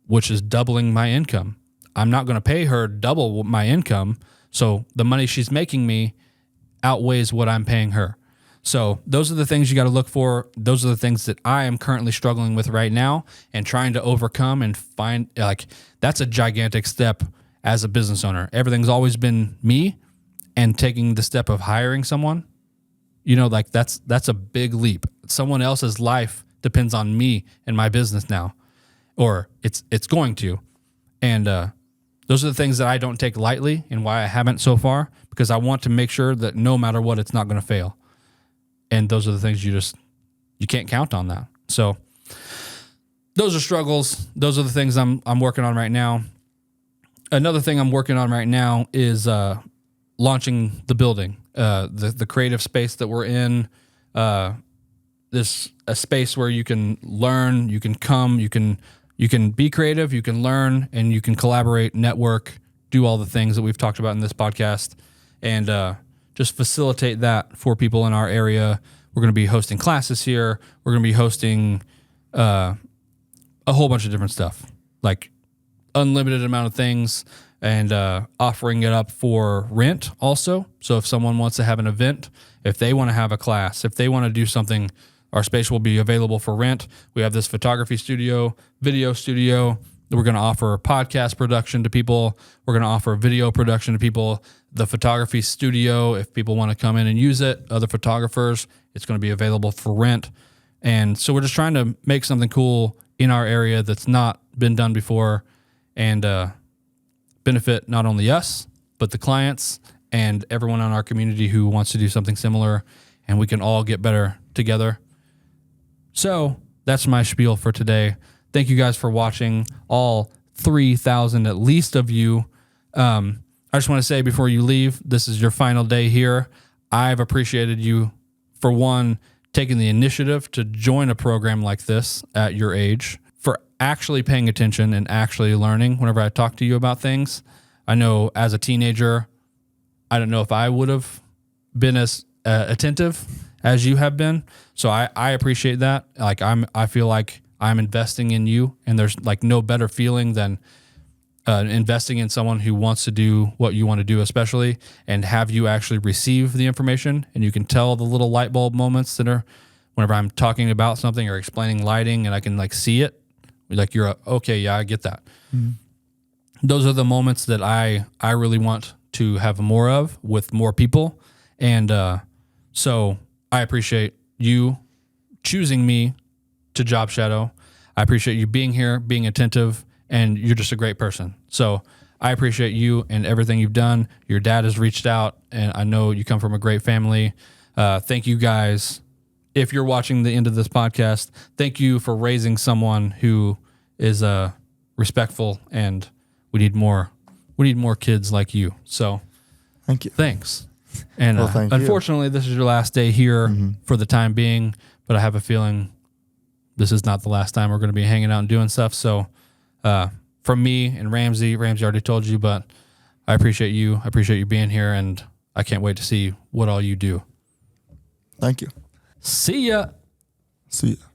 which is doubling my income. I'm not going to pay her double my income, so the money she's making me outweighs what I'm paying her. So those are the things you got to look for. Those are the things that I am currently struggling with right now and trying to overcome and find, that's a gigantic step as a business owner. Everything's always been me, and taking the step of hiring someone, that's a big leap. Someone else's life depends on me and my business now, or it's going to. And those are the things that I don't take lightly, and why I haven't so far, because I want to make sure that no matter what, it's not going to fail. And those are the things you can't count on that. So those are struggles. Those are the things I'm working on right now. Another thing I'm working on right now is launching the building, the creative space that we're in. This a space where you can learn, you can come, you can be creative, you can learn, and you can collaborate, network, do all the things that we've talked about in this podcast, and just facilitate that for people in our area. We're going to be hosting classes here. We're going to be hosting a whole bunch of different stuff, like unlimited amount of things, and offering it up for rent also. So if someone wants to have an event, if they want to have a class, if they want to do something, our space will be available for rent. We have this photography studio, video studio. We're going to offer podcast production to people. We're going to offer video production to people. The photography studio, if people want to come in and use it, other photographers, it's going to be available for rent. And so we're just trying to make something cool in our area that's not been done before, and benefit not only us, but the clients and everyone in our community who wants to do something similar, and we can all get better together. So that's my spiel for today. Thank you guys for watching, all 3,000 at least of you. I just want to say before you leave, this is your final day here. I've appreciated you, for one, taking the initiative to join a program like this at your age, for actually paying attention and actually learning whenever I talk to you about things. I know as a teenager, I don't know if I would have been as attentive as you have been. So I appreciate that. Like I feel like I'm investing in you, and there's like no better feeling than investing in someone who wants to do what you want to do, especially, and have you actually receive the information. And you can tell the little light bulb moments that are whenever I'm talking about something or explaining lighting, and I can like see it. Like okay, yeah, I get that. Mm-hmm. Those are the moments that I really want to have more of with more people. And so I appreciate you choosing me to job shadow. I appreciate you being here, being attentive, and you're just a great person. So I appreciate you and everything you've done. Your dad has reached out, and I know you come from a great family. Thank you guys. If you're watching the end of this podcast, thank you for raising someone who is respectful, and we need more kids like you. So thank you. Thanks. And well, unfortunately, this is your last day here for the time being, but I have a feeling this is not the last time we're going to be hanging out and doing stuff. So from me and Ramsey already told you, but I appreciate you. I appreciate you being here, and I can't wait to see what all you do. Thank you. See ya. See ya.